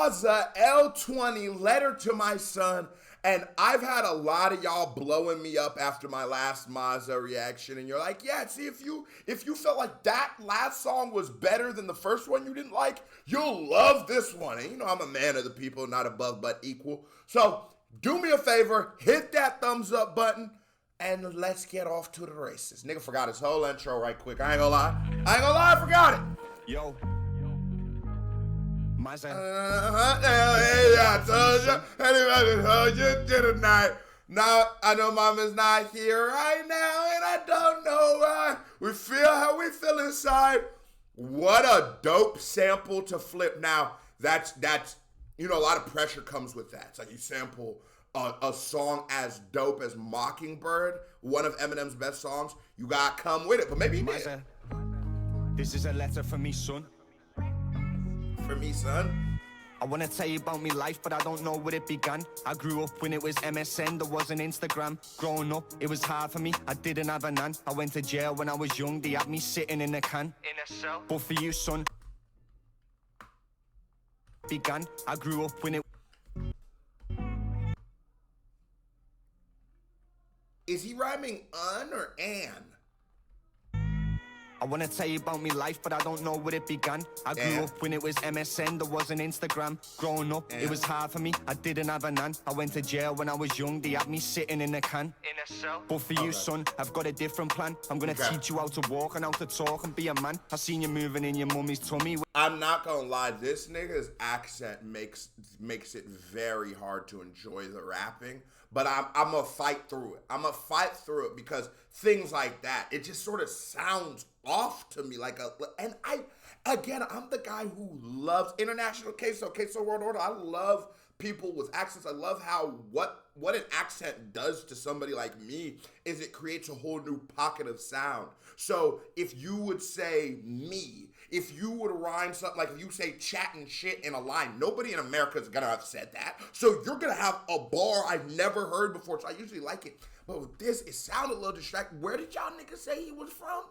Mazza L20, Letter to My Son. And I've had a lot of y'all blowing me up after my last Mazza reaction, and you're like, yeah, see, if you felt like that last song was better than the first one you didn't like, you'll love this one. And you know I'm a man of the people, not above but equal. So do me a favor, hit that thumbs up button, and let's get off to the races. Nigga forgot his whole intro right quick. I ain't gonna lie, I forgot it. Yo. Mazza. I told you. Anybody told you tonight. Now, I know mama's not here right now, and I don't know why. We feel how we feel inside. What a dope sample to flip. Now, that's you know, a lot of pressure comes with that. It's like you sample a song as dope as Mockingbird, one of Eminem's best songs. You gotta come with it, but maybe he did. This is a letter for me, son. For me, son. I wanna tell you about me life, but I don't know where it began. I grew up when it was MSN, there wasn't Instagram. Growing up, it was hard for me, I didn't have a nan. I went to jail when I was young, they had me sitting in a can. In a cell. But for you, son, began. I grew up when it... Is he rhyming un or an? I wanna tell you about me life, but I don't know where it began. I grew up when it was MSN, there wasn't Instagram. Growing up, it was hard for me, I didn't have a nan. I went to jail when I was young, they had me sitting in a can. In a cell. But for you, son, I've got a different plan. I'm gonna teach you how to walk and how to talk and be a man. I seen you moving in your mummy's tummy. I'm not gonna lie, this nigga's accent makes it very hard to enjoy the rapping. But I'm gonna fight through it. I'm gonna fight through it because things like that, it just sort of sounds off to me like and I'm the guy who loves international queso world order. I love people with accents. I love how what an accent does to somebody like me is it creates a whole new pocket of sound. So if you would say me, if you would rhyme something like if you say chatting shit in a line, nobody in America is gonna have said that. So you're gonna have a bar I've never heard before. So I usually like it. But with this, it sounded a little distracting. Where did y'all niggas say he was from?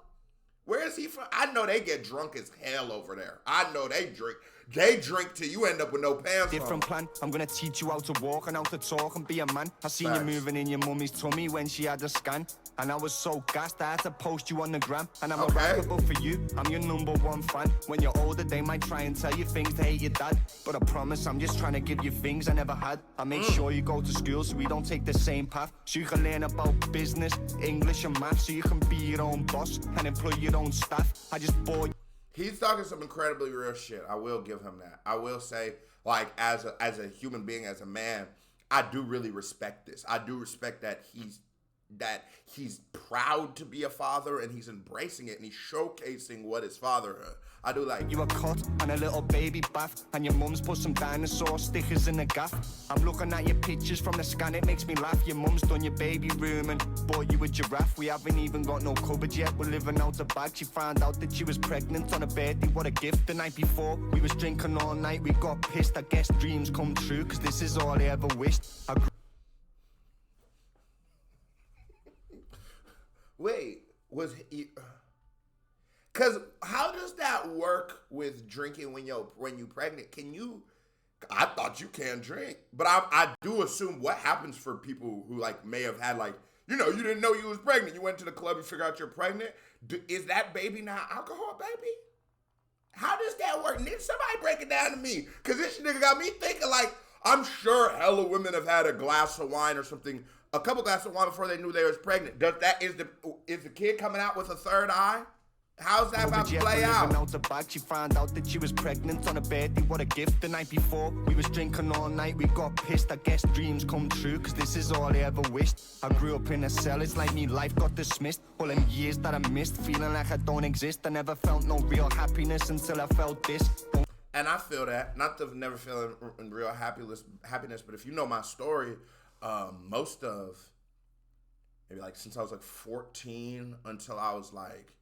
Where is he from? I know they get drunk as hell over there. I know they drink. They drink till you end up with no pants Different plan. I'm gonna teach you how to walk and how to talk and be a man. I seen you moving in your mummy's tummy when she had a scan. And I was so gassed I had to post you on the gram. And I'm a rapper, but for you, I'm your #1 fan. When you're older, they might try and tell you things to hate your dad. But I promise I'm just trying to give you things I never had. I make sure you go to school so we don't take the same path. So you can learn about business, English and math. So you can be your own boss and employ your own staff. I just bought. He's talking some incredibly real shit. I will give him that. I will say, like, as a human being, as a man, I do really respect this. I do respect that he's proud to be a father and he's embracing it and he's showcasing what is fatherhood. I do like you a cut and a little baby bath, and your mum's put some dinosaur stickers in the gaff. I'm looking at your pictures from the scan, it makes me laugh. Your mum's done your baby room and bought you a giraffe. We haven't even got no cupboard yet, we're living out the bag. She found out that she was pregnant on her birthday, what a gift. The night before, we was drinking all night, we got pissed. I guess dreams come true, cause this is all I ever wished. Wait, was he... Cause how does that work with drinking when you pregnant? Can you? I thought you can't drink, but I do assume what happens for people who like may have had like you didn't know you was pregnant. You went to the club, you figure out you're pregnant. Is that baby now alcohol, baby? How does that work? Need somebody break it down to me? Cause this nigga got me thinking like I'm sure hella women have had a glass of wine or something, a couple glasses of wine before they knew they was pregnant. Is the kid coming out with a third eye? How's that about to play out? Out the bag, she found out that she was pregnant on her birthday. What a gift. The night before, we was drinking all night, we got pissed. I guess dreams come true, cause this is all I ever wished. I grew up in a cell, it's like me life got dismissed. All them years that I missed, feeling like I don't exist. I never felt no real happiness until I felt this. And I feel that, not to never feeling real happiness, but if you know my story, most of, maybe like since I was like 14 until I was like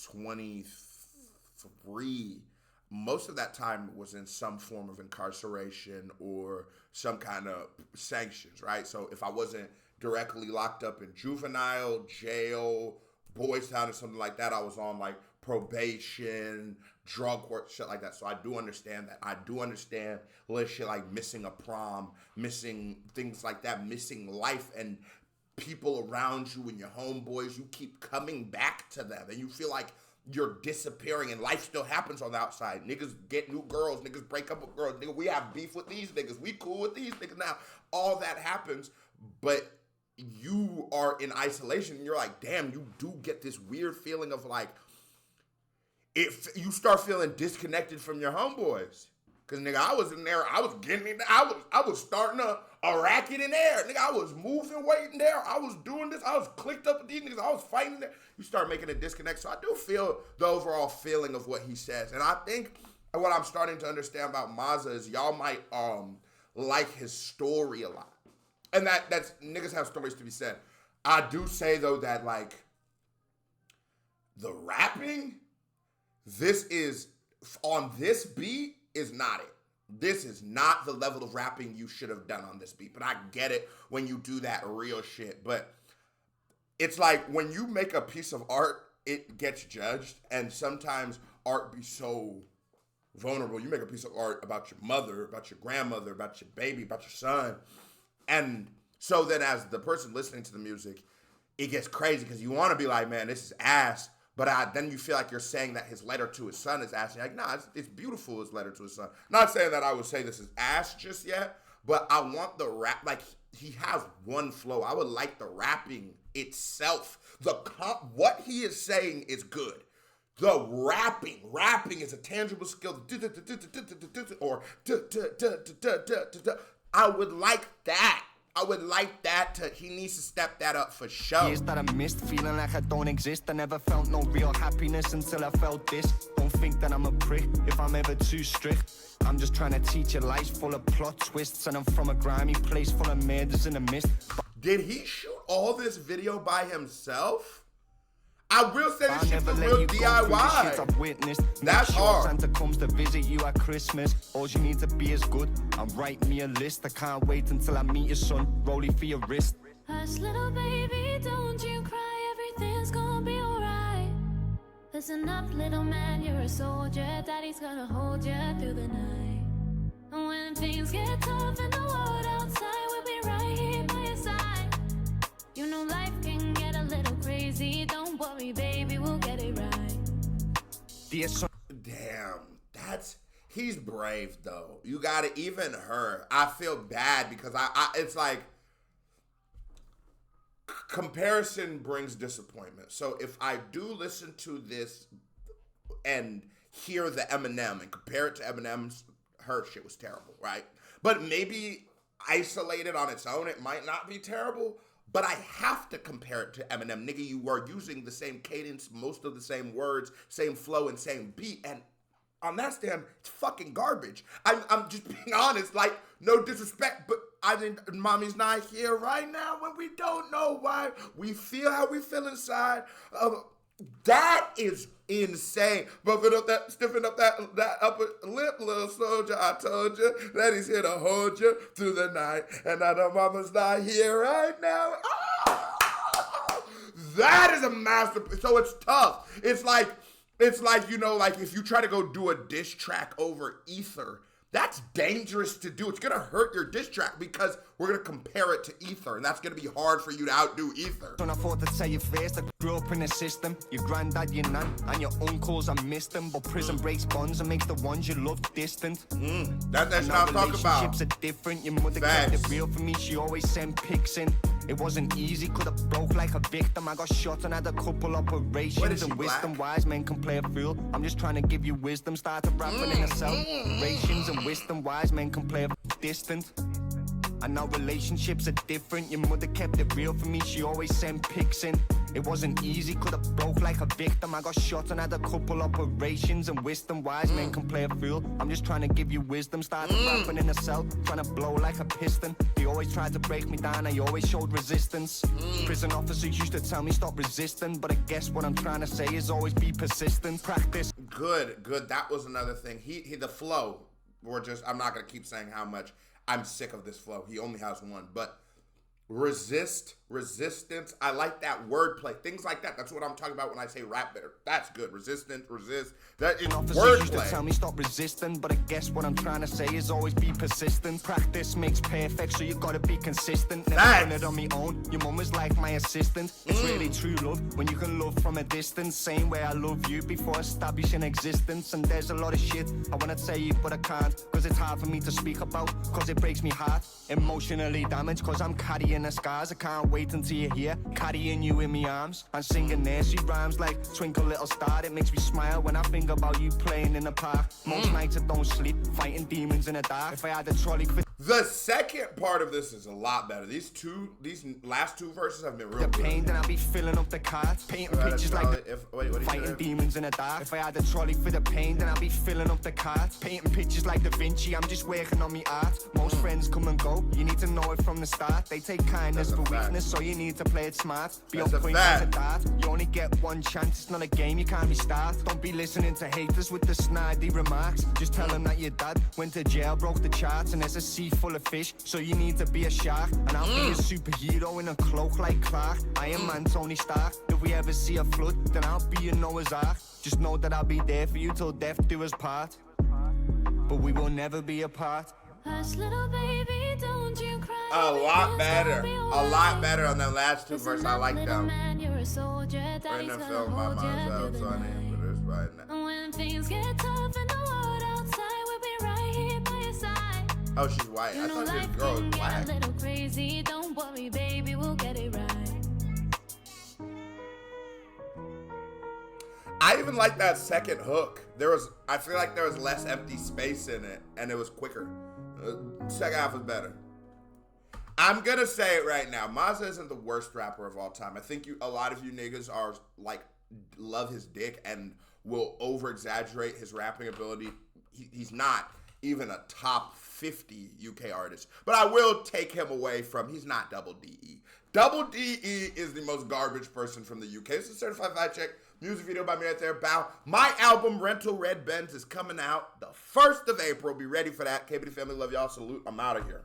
23, most of that time was in some form of incarceration or some kind of sanctions, right? So if I wasn't directly locked up in juvenile, jail, Boys Town or something like that, I was on like probation, drug court, shit like that. So I do understand that. I do understand little shit like missing a prom, missing things like that, missing life and people around you and your homeboys. You keep coming back to them and you feel like you're disappearing and life still happens on the outside. Niggas get new girls, niggas break up with girls, nigga, we have beef with these niggas, we cool with these niggas now. All that happens, but you are in isolation and you're like, damn, you do get this weird feeling of like, if you start feeling disconnected from your homeboys. Cause nigga, I was in there, I was getting in there, I was starting a racket in there. Nigga, I was moving weight in there, I was doing this, I was clicked up with these niggas, I was fighting there. You start making a disconnect. So I do feel the overall feeling of what he says. And I think what I'm starting to understand about Mazza is y'all might like his story a lot. And that's niggas have stories to be said. I do say though that like the rapping, this is on this beat is not it. This is not the level of rapping you should have done on this beat. But I get it when you do that real shit. But it's like when you make a piece of art, it gets judged. And sometimes art be so vulnerable. You make a piece of art about your mother, about your grandmother, about your baby, about your son. And so then as the person listening to the music, it gets crazy because you want to be like, man, this is ass. But then you feel like you're saying that his letter to his son is ass. You're like, nah, it's beautiful, his letter to his son. Not saying that I would say this is ass just yet, but I want the rap, like he has one flow. I would like the rapping itself. What he is saying is good. The rapping is a tangible skill. Or I would like that. I would like that he needs to step that up for sure. Years that I missed, feeling like I don't exist. I never felt no real happiness until I felt this. Don't think that I'm a prick if I'm ever too strict. I'm just trying to teach you life's full of plot twists. And I'm from a grimy place full of murders in a mist. Did he shoot all this video by himself? I will say this shit was let real you DIY. Shit I've witnessed. That's sure hard. Santa comes to visit you at Christmas. All you need to be is good. And write me a list. I can't wait until I meet your son. Rollie for your wrist. Hush, little baby, don't you cry. Everything's gonna be alright. Listen up, little man, you're a soldier. Daddy's gonna hold you through the night. And when things get tough in the world outside, we'll be right here by your side. You know life can get a little crazy. Don't worry, baby, we'll get it right. Damn, he's brave though. You gotta, even her. I feel bad because it's like comparison brings disappointment. So if I do listen to this and hear the Eminem and compare it to Eminem's, her shit was terrible, right? But maybe isolated on its own, it might not be terrible. But I have to compare it to Eminem. Nigga, you are using the same cadence, most of the same words, same flow, and same beat. And on that stand, it's fucking garbage. I'm just being honest, like, no disrespect, but I think mommy's not here right now when we don't know why. We feel how we feel inside. That is insane. Stiffen up that upper lip, little soldier. I told you that he's here to hold you through the night. And I know mama's not here right now. Oh! That is a masterpiece. So it's tough. It's like, you know, like if you try to go do a diss track over Ether, that's dangerous to do. It's going to hurt your diss track because we're going to compare it to Ether, and that's going to be hard for you to outdo Ether. When I thought to tell you first, I grew up in the system. Your granddad, your nan, and your uncles, I missed them. But prison breaks bonds and makes the ones you love distant. That's what I'm talking about. Relationships are different. Your mother kept it real for me. She always sent pics in. It wasn't easy, could have broke like a victim. I got shot and had a couple operations. And wisdom, wise men can play a fool. I'm just trying to give you wisdom. Started rapping in a cell. Operations and wisdom, wise men can play a distant. And now relationships are different. Your mother kept it real for me. She always sent pics in. It wasn't easy, could have broke like a victim. I got shot and had a couple operations. And wisdom, wise men can play a fool. I'm just trying to give you wisdom. Started rapping in a cell, trying to blow like a piston. He always tried to break me down, I always showed resistance. Prison officers used to tell me stop resisting. But I guess what I'm trying to say is always be persistent. Practice. Good. That was another thing. He the flow. I'm not gonna keep saying how much I'm sick of this flow. He only has one, but resistance. I like that wordplay. Things like that. That's what I'm talking about when I say rap better. That's good. Resistance, resist. That is wordplay. Tell me stop resisting, but I guess what I'm trying to say is always be persistent. Practice makes perfect, so you gotta be consistent. Never done it on my own. Your mum is like my assistant. It's really true love when you can love from a distance. Same way I love you before establishing existence. And there's a lot of shit I wanna tell you, but I can't, cause it's hard for me to speak about, cause it breaks me heart. Emotionally damaged, cause I'm carrying the scars. I can't wait until you're here, carrying you in my arms. I'm singing nursery rhymes like Twinkle Little Star. It makes me smile when I think about you playing in the park. Most nights I don't sleep, fighting demons in the dark. If I had a trolley for the second part of this is a lot better. These last two verses have been real the good. pain, then I'll be filling up the cards, painting pictures like fighting demons in the dark. If I had a trolley for the pain, then I'll be filling up the cards, painting pictures like Da Vinci. I'm just working on me art. Most friends come and go, you need to know it from the start. They take kindness for weakness, so you need to play it smart. Be on point as a dart. You only get one chance, it's not a game, you can't restart. Don't be listening to haters with the snidey remarks. Just tell them that your dad went to jail, broke the charts, and there's a sea full of fish, so you need to be a shark. And I'll be a superhero in a cloak like Clark. Iron Man, Tony Stark. If we ever see a flood, then I'll be a Noah's Ark. Just know that I'll be there for you till death do us part. But we will never be apart. Hush, little baby, don't you cry. A lot better on that last two verses. I like them. Man, you're a soldier, Right in daddy's the gonna film, my hold you Mazza through the L20 night. for this right now. And when things get tough in the world outside, we'll be right here by your side. Oh, she's white. You I know thought this life girl can was get black. a little crazy. Don't worry, baby, we'll get it right. I even like that second hook. I feel like there was less empty space in it, and it was quicker. Second half was better. I'm gonna say it right now. Mazza isn't the worst rapper of all time. I think a lot of you niggas are like love his dick and will over exaggerate his rapping ability. He's not even a top 50 UK artist, but I will take him away from. He's not Double DE. Double DE is the most garbage person from the UK. It's a certified fact check. Music video by me right there. Bow. My album, Rental Red Benz, is coming out the 1st of April. Be ready for that. KBD family, love y'all. Salute. I'm out of here.